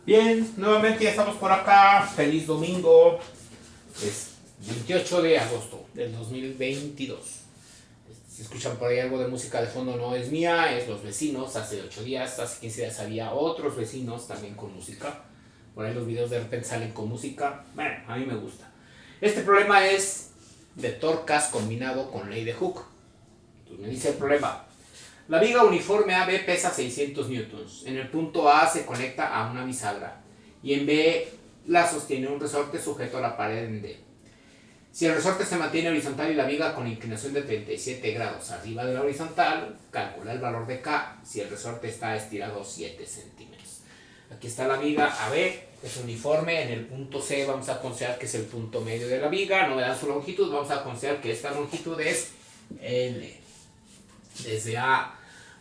Bien, nuevamente ya estamos por acá. Feliz domingo. Es 28 de agosto del 2022. Si escuchan por ahí algo de música de fondo, no es mía, es los vecinos. Hace 8 días, hace 15 días había otros vecinos también con música. Por ahí los videos de repente salen con música. Bueno, a mí me gusta. Este problema es de torcas combinado con ley de Hooke. Entonces me dice el problema. La viga uniforme AB pesa 600 newtons. En el punto A se conecta a una bisagra y en B la sostiene un resorte sujeto a la pared en D. Si el resorte se mantiene horizontal y la viga con inclinación de 37 grados arriba de la horizontal, calcula el valor de K si el resorte está estirado 7 centímetros. Aquí está la viga AB, es uniforme. En el punto C vamos a considerar que es el punto medio de la viga. No me dan su longitud, vamos a considerar que esta longitud es L. Desde A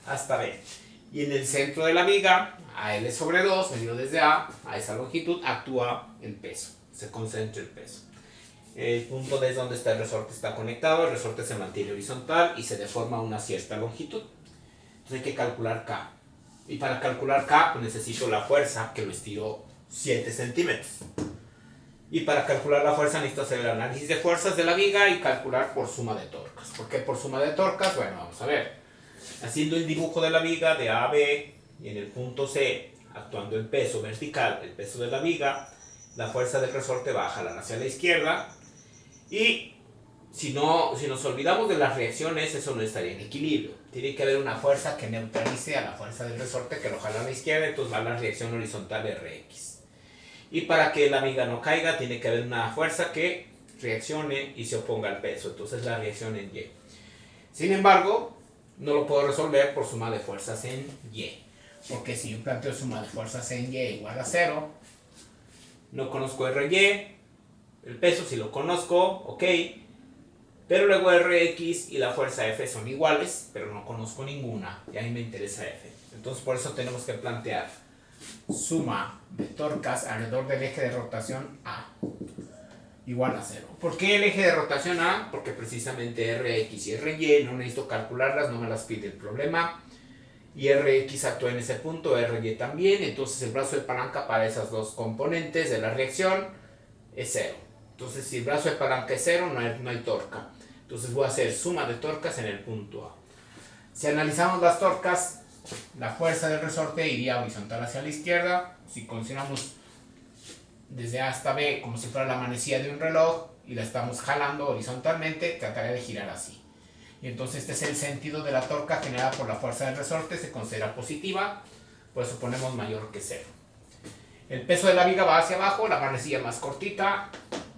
hasta B. Y en el centro de la viga, AL sobre 2, medido desde A esa longitud, actúa el peso. Se concentra el peso. El punto D es donde está el resorte, está conectado. El resorte se mantiene horizontal y se deforma a una cierta longitud. Entonces hay que calcular K. Y para calcular K, pues necesito la fuerza que lo estiró 7 centímetros. Y para calcular la fuerza necesito hacer el análisis de fuerzas de la viga y calcular por suma de torcas. ¿Por qué por suma de torcas? Bueno, vamos a ver. Haciendo el dibujo de la viga de A a B y en el punto C, actuando el peso vertical, el peso de la viga, la fuerza del resorte va a jalar hacia la izquierda. Y si nos olvidamos de las reacciones, eso no estaría en equilibrio. Tiene que haber una fuerza que neutralice a la fuerza del resorte que lo jala a la izquierda, entonces va a la reacción horizontal Rx. Y para que la viga no caiga, tiene que haber una fuerza que reaccione y se oponga al peso. Entonces la reacción en Y. Sin embargo, no lo puedo resolver por suma de fuerzas en Y. Porque si yo planteo suma de fuerzas en Y igual a 0, no conozco RY, el peso sí lo conozco, ok. Pero luego Rx y la fuerza F son iguales, pero no conozco ninguna. Y a mí me interesa F. Entonces por eso tenemos que plantear suma de torcas alrededor del eje de rotación A igual a 0. ¿Por qué el eje de rotación A? Porque precisamente Rx y Ry no necesito calcularlas, no me las pide el problema. Y Rx actúa en ese punto, Ry también. Entonces el brazo de palanca para esas dos componentes de la reacción es 0. Entonces si el brazo de palanca es 0, no hay torca. Entonces voy a hacer suma de torcas en el punto A. Si analizamos las torcas, la fuerza del resorte iría horizontal hacia la izquierda. Si consideramos desde A hasta B como si fuera la manecilla de un reloj y la estamos jalando horizontalmente, trataría de girar así. Y entonces este es el sentido de la torca generada por la fuerza del resorte, se considera positiva, por eso ponemos mayor que 0. El peso de la viga va hacia abajo, la manecilla más cortita,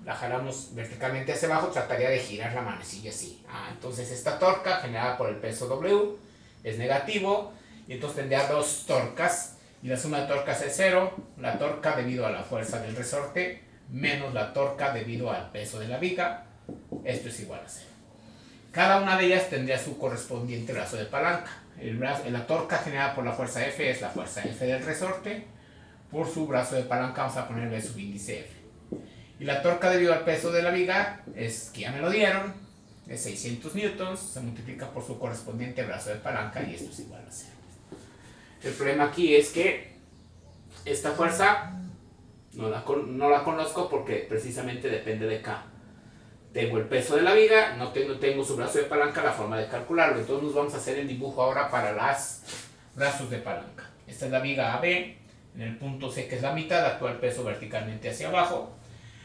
la jalamos verticalmente hacia abajo, trataría de girar la manecilla así. Entonces esta torca generada por el peso W es negativo, y entonces tendría dos torcas, y la suma de torcas es 0, la torca debido a la fuerza del resorte, menos la torca debido al peso de la viga, esto es igual a 0. Cada una de ellas tendría su correspondiente brazo de palanca. La torca generada por la fuerza F es la fuerza F del resorte, por su brazo de palanca vamos a ponerle subíndice F. Y la torca debido al peso de la viga es, que ya me lo dieron, es 600 newtons, se multiplica por su correspondiente brazo de palanca y esto es igual a 0. El problema aquí es que esta fuerza no la conozco porque precisamente depende de K. Tengo el peso de la viga, no tengo su brazo de palanca, la forma de calcularlo. Entonces nos vamos a hacer el dibujo ahora para los brazos de palanca. Esta es la viga AB, en el punto C que es la mitad, actúa el peso verticalmente hacia abajo.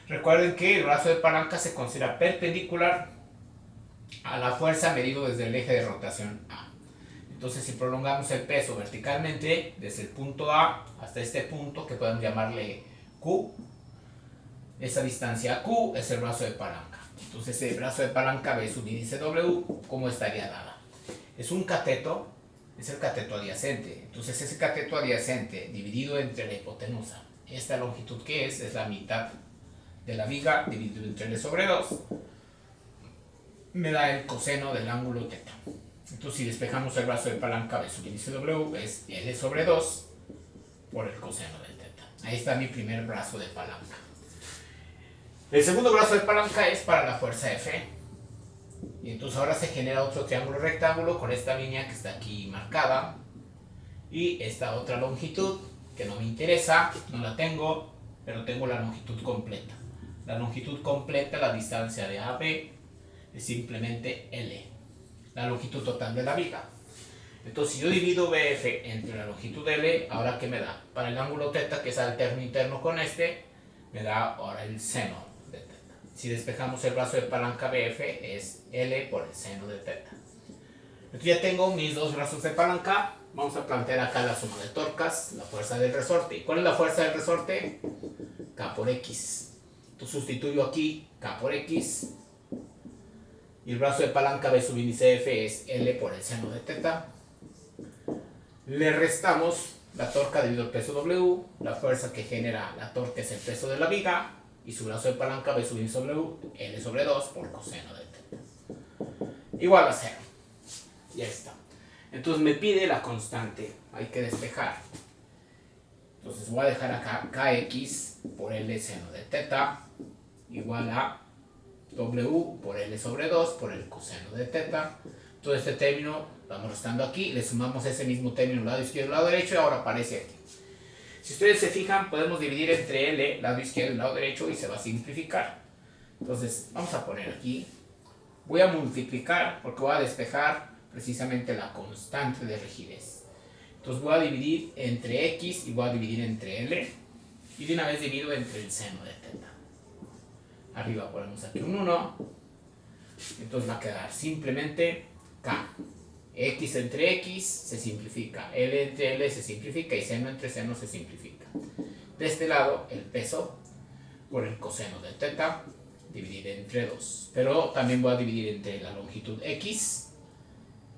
Recuerden que el brazo de palanca se considera perpendicular a la fuerza medido desde el eje de rotación A. Entonces si prolongamos el peso verticalmente desde el punto A hasta este punto, que podemos llamarle Q, esa distancia Q es el brazo de palanca. Entonces el brazo de palanca ve su índice W, ¿cómo estaría dada? Es un cateto, es el cateto adyacente. Entonces ese cateto adyacente dividido entre la hipotenusa, esta longitud que es la mitad de la viga dividido entre L sobre 2, me da el coseno del ángulo teta. Entonces si despejamos el brazo de palanca de su índice W es L sobre 2 por el coseno del teta. Ahí está mi primer brazo de palanca. El segundo brazo de palanca es para la fuerza F. Y entonces ahora se genera otro triángulo rectángulo con esta línea que está aquí marcada. Y esta otra longitud, que que no me interesa, no la tengo, pero tengo la longitud completa. La longitud completa, la distancia de AB, es simplemente L, la longitud total de la viga. Entonces, si yo divido BF entre la longitud L, ¿ahora qué me da? Para el ángulo θ, que es alterno interno con este, me da ahora el seno de θ. Si despejamos el brazo de palanca BF, es L por el seno de θ. Entonces ya tengo mis dos brazos de palanca. Vamos a plantear acá la suma de torcas, la fuerza del resorte. ¿Y cuál es la fuerza del resorte? K por X. Entonces sustituyo aquí K por X. Y el brazo de palanca B sub índice F es L por el seno de θ. Le restamos la torca debido al peso W. La fuerza que genera la torca es el peso de la viga. Y su brazo de palanca B sub índice W, L sobre 2 por coseno de θ. Igual a 0. Ya está. Entonces me pide la constante. Hay que despejar. Entonces voy a dejar acá kx por L seno de θ igual a W por L sobre 2 por el coseno de θ. Todo este término lo vamos restando aquí. Le sumamos ese mismo término lado izquierdo y lado derecho y ahora aparece aquí. Si ustedes se fijan, podemos dividir entre L, lado izquierdo y lado derecho y se va a simplificar. Entonces vamos a poner aquí. Voy a multiplicar porque voy a despejar precisamente la constante de rigidez. Entonces voy a dividir entre X y voy a dividir entre L. Y de una vez divido entre el seno de θ. Arriba ponemos aquí un 1. Entonces va a quedar simplemente K. X entre X se simplifica. L entre L se simplifica. Y seno entre seno se simplifica. De este lado el peso por el coseno de θ. Dividir entre 2. Pero también voy a dividir entre la longitud X.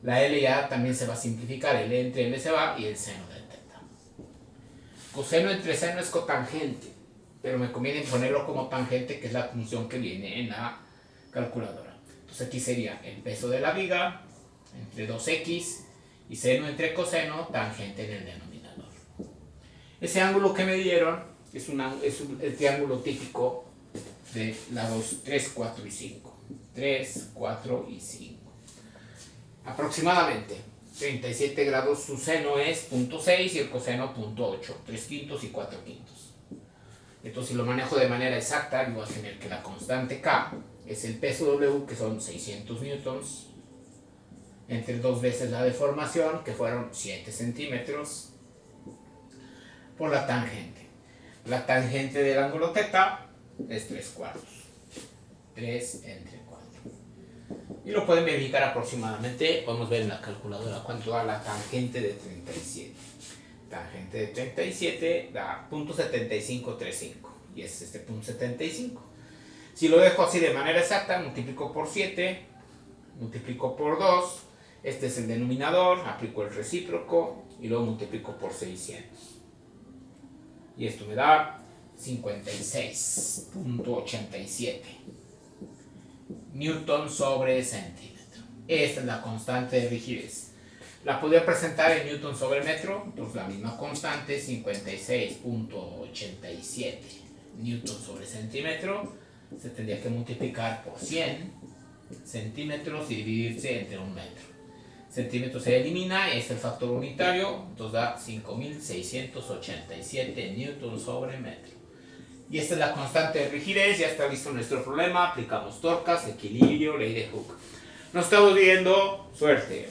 La L ya también se va a simplificar, L entre L se va y el seno de θ. Coseno entre seno es cotangente, pero me conviene ponerlo como tangente, que es la función que viene en la calculadora. Entonces aquí sería el peso de la viga entre 2x y seno entre coseno, tangente en el denominador. Ese ángulo que me dieron es el triángulo típico de lados 3, 4 y 5. 3, 4 y 5. Aproximadamente 37 grados, su seno es 0.6 y el coseno 0.8, 3 quintos y 4 quintos. Entonces si lo manejo de manera exacta, voy a tener que la constante K es el peso W, que son 600 newtons, entre dos veces la deformación, que fueron 7 centímetros, por la tangente. La tangente del ángulo θ es 3 cuartos. 3 entre 4. Y lo pueden verificar aproximadamente. Podemos ver en la calculadora cuánto da la tangente de 37. Tangente de 37 da 0.7535. Y es este 0.75. Si lo dejo así de manera exacta, multiplico por 7, multiplico por 2. Este es el denominador, aplico el recíproco y luego multiplico por 600. Y esto me da 56.87 newton sobre centímetro. Esta es la constante de rigidez. La podría presentar en newton sobre metro, entonces la misma constante, 56.87 newton sobre centímetro, se tendría que multiplicar por 100 centímetros y dividirse entre un metro. Centímetros se elimina, este es el factor unitario, entonces da 5.687 newton sobre metro. Y esta es la constante de rigidez. Ya está listo nuestro problema. Aplicamos torcas, equilibrio, ley de Hooke. Nos estamos viendo. Suerte.